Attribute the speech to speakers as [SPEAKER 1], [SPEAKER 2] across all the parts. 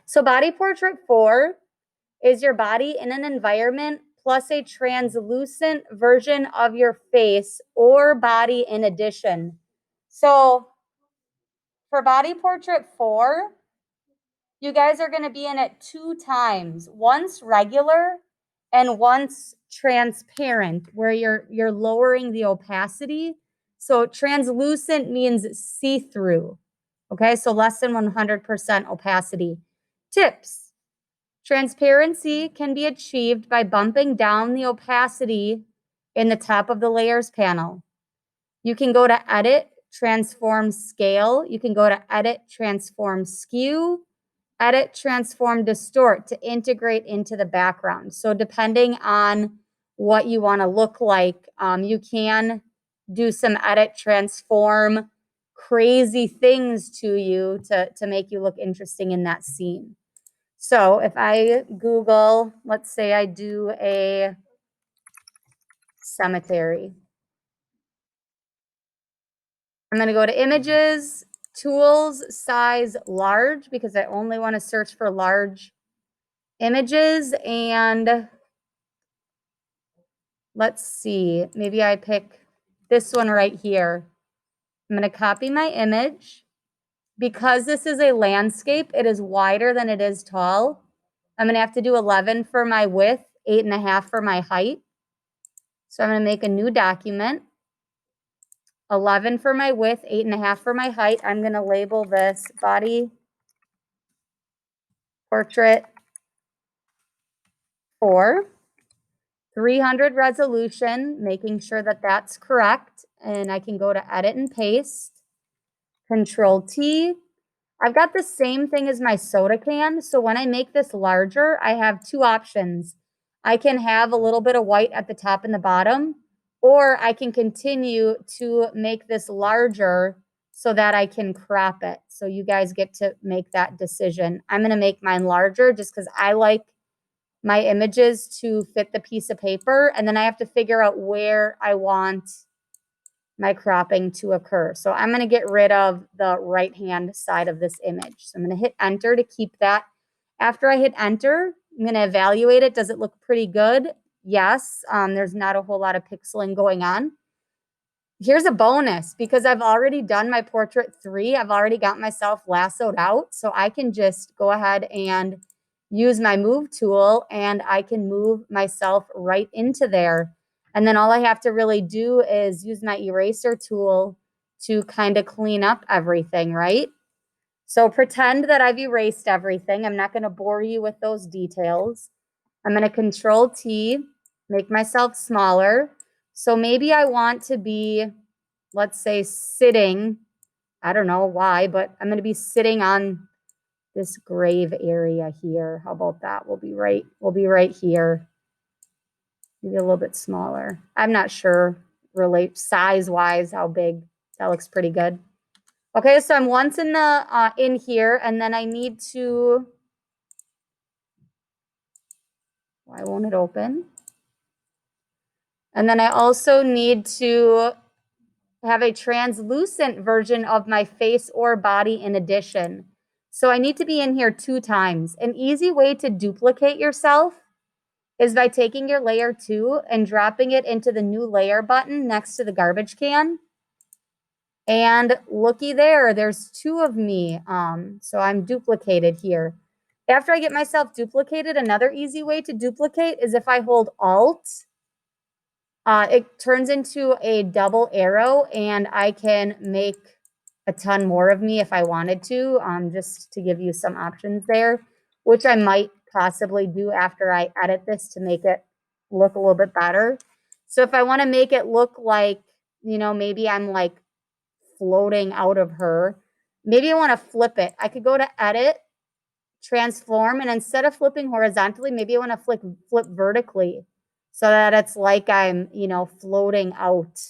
[SPEAKER 1] So body portrait 4 is your body in an environment plus a translucent version of your face or body in addition. So for body portrait 4, you guys are going to be in it 2 times, once regular and once transparent, where you're lowering the opacity. So translucent means see-through. Okay, so less than 100% opacity. Tips. Transparency can be achieved by bumping down the opacity in the top of the layers panel. You can go to Edit, Transform Scale. You can go to Edit, Transform Skew, Edit, Transform, Distort to integrate into the background. So depending on what you want to look like, you can do some edit, transform, crazy things to you to make you look interesting in that scene. So if I Google, let's say I do a cemetery. I'm going to go to Images, Tools, Size, Large, because I only want to search for large images. And let's see, maybe I pick this one right here. I'm going to copy my image. Because this is a landscape, it is wider than it is tall. I'm going to have to do 11 for my width, 8.5 for my height. So I'm going to make a new document. 11 for my width, 8.5 for my height. I'm going to label this body portrait 4. 300 resolution, making sure that that's correct. And I can go to edit and paste. Control T. I've got the same thing as my soda can. So when I make this larger, I have 2 options. I can have a little bit of white at the top and the bottom, or I can continue to make this larger so that I can crop it. So you guys get to make that decision. I'm going to make mine larger just because I like my images to fit the piece of paper. And then I have to figure out where I want my cropping to occur. So I'm going to get rid of the right-hand side of this image. So I'm going to hit enter to keep that. After I hit enter, I'm going to evaluate it. Does it look pretty good? Yes. There's not a whole lot of pixeling going on. Here's a bonus. Because I've already done my portrait 3, I've already got myself lassoed out. So I can just go ahead and use my move tool and I can move myself right into there. And then all I have to really do is use my eraser tool to kind of clean up everything, right? So pretend that I've erased everything. I'm not going to bore you with those details. I'm going to Control T, make myself smaller. So maybe I want to be, let's say, sitting. I don't know why, but I'm going to be sitting on this grave area here. How about that? We'll be right here. Maybe a little bit smaller. I'm not sure size-wise how big. That looks pretty good. Okay, so I'm once in the in here, and then I need to. Why won't it open? And then I also need to have a translucent version of my face or body in addition. So I need to be in here 2 times. An easy way to duplicate yourself is by taking your layer 2 and dropping it into the new layer button next to the garbage can. And looky there, there's 2 of me. So I'm duplicated here. After I get myself duplicated, another easy way to duplicate is if I hold Alt, it turns into a double arrow and I can make a ton more of me if I wanted to, just to give you some options there, which I might possibly do after I edit this to make it look a little bit better. So if I want to make it look like, maybe I'm like floating out of her, maybe I want to flip it. I could go to Edit, Transform, and instead of flipping horizontally, maybe I want to flip vertically so that it's like I'm, floating out.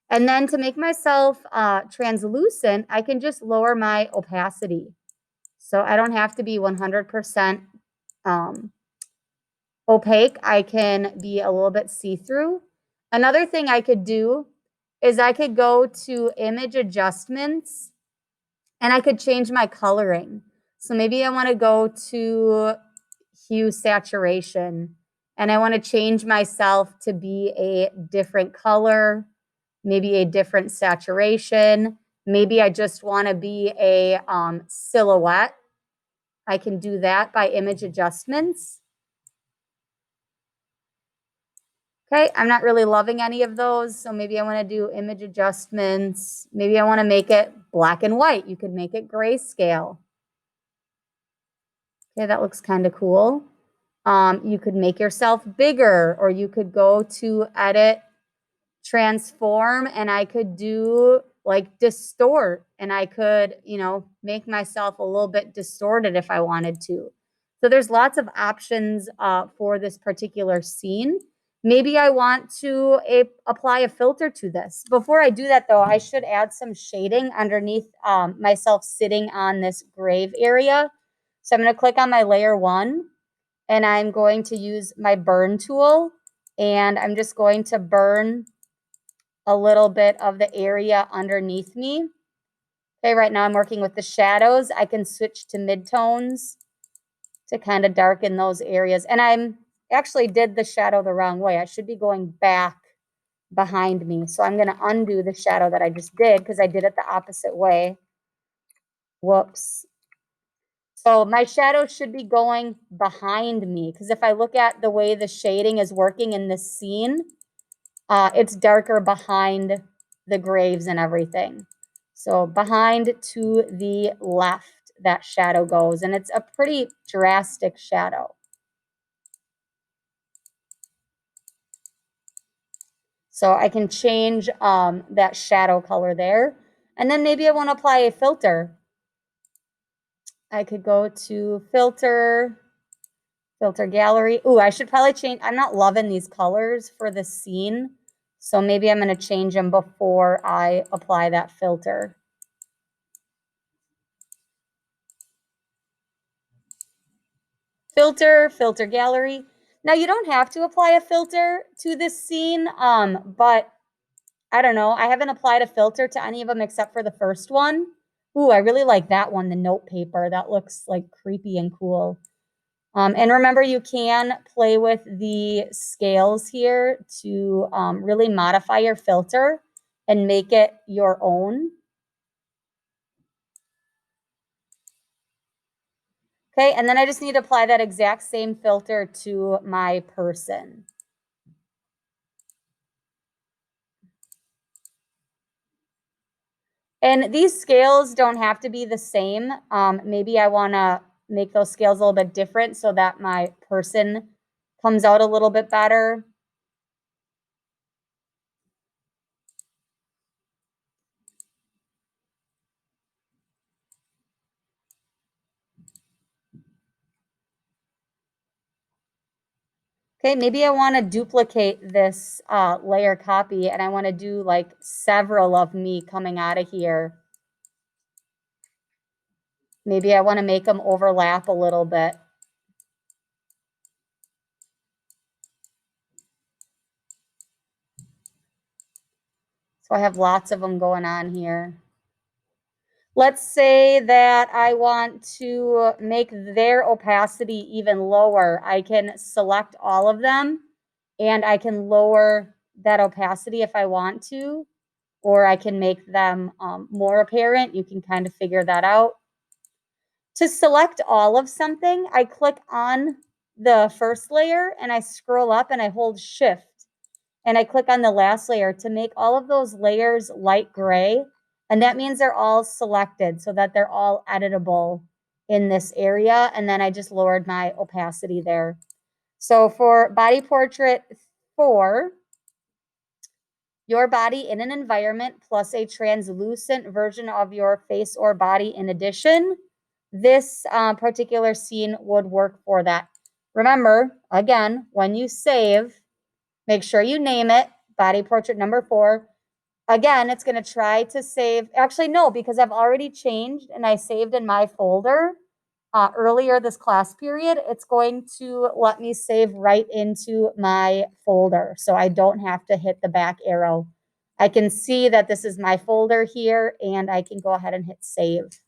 [SPEAKER 1] And then to make myself translucent, I can just lower my opacity. So I don't have to be 100% opaque. I can be a little bit see-through. Another thing I could do is I could go to Image Adjustments and I could change my coloring. So maybe I want to go to hue saturation and I want to change myself to be a different color, maybe a different saturation. Maybe I just want to be a silhouette. I can do that by image adjustments. Okay, I'm not really loving any of those, so maybe I want to do image adjustments. Maybe I want to make it black and white. You could make it grayscale. Okay, that looks kind of cool. You could make yourself bigger, or you could go to edit, transform, and I could do like distort, and I could, make myself a little bit distorted if I wanted to. So there's lots of options for this particular scene. Maybe I want to apply a filter to this. Before I do that though, I should add some shading underneath myself sitting on this grave area. So I'm going to click on my layer 1 and I'm going to use my burn tool and I'm just going to burn a little bit of the area underneath me. Okay, right now I'm working with the shadows. I can switch to midtones to kind of darken those areas. And I'm actually did the shadow the wrong way. I should be going back behind me. So I'm going to undo the shadow that I just did because I did it the opposite way. Whoops. So my shadow should be going behind me because if I look at the way the shading is working in this scene, it's darker behind the graves and everything. So behind to the left, that shadow goes, and it's a pretty drastic shadow. So I can change that shadow color there. And then maybe I want to apply a filter. I could go to filter gallery. Ooh, I should probably change. I'm not loving these colors for the scene. So maybe I'm going to change them before I apply that filter. Filter gallery. Now you don't have to apply a filter to this scene, but I don't know. I haven't applied a filter to any of them except for the first one. Ooh, I really like that one, the note paper. That looks like creepy and cool. And remember, you can play with the scales here to really modify your filter and make it your own. Okay, and then I just need to apply that exact same filter to my person. And these scales don't have to be the same. Maybe I want to make those scales a little bit different so that my person comes out a little bit better. Okay, maybe I want to duplicate this layer copy and I want to do like several of me coming out of here. Maybe I want to make them overlap a little bit. So I have lots of them going on here. Let's say that I want to make their opacity even lower. I can select all of them and I can lower that opacity if I want to, or I can make them more apparent. You can kind of figure that out. To select all of something, I click on the first layer and I scroll up and I hold shift and I click on the last layer to make all of those layers light gray. And that means they're all selected so that they're all editable in this area. And then I just lowered my opacity there. So for body portrait 4, your body in an environment plus a translucent version of your face or body in addition, this particular scene would work for that. Remember, again, when you save, make sure you name it, body portrait number 4. Again, it's going to try to save. Actually, no, because I've already changed and I saved in my folder earlier this class period. It's going to let me save right into my folder. So I don't have to hit the back arrow. I can see that this is my folder here and I can go ahead and hit save.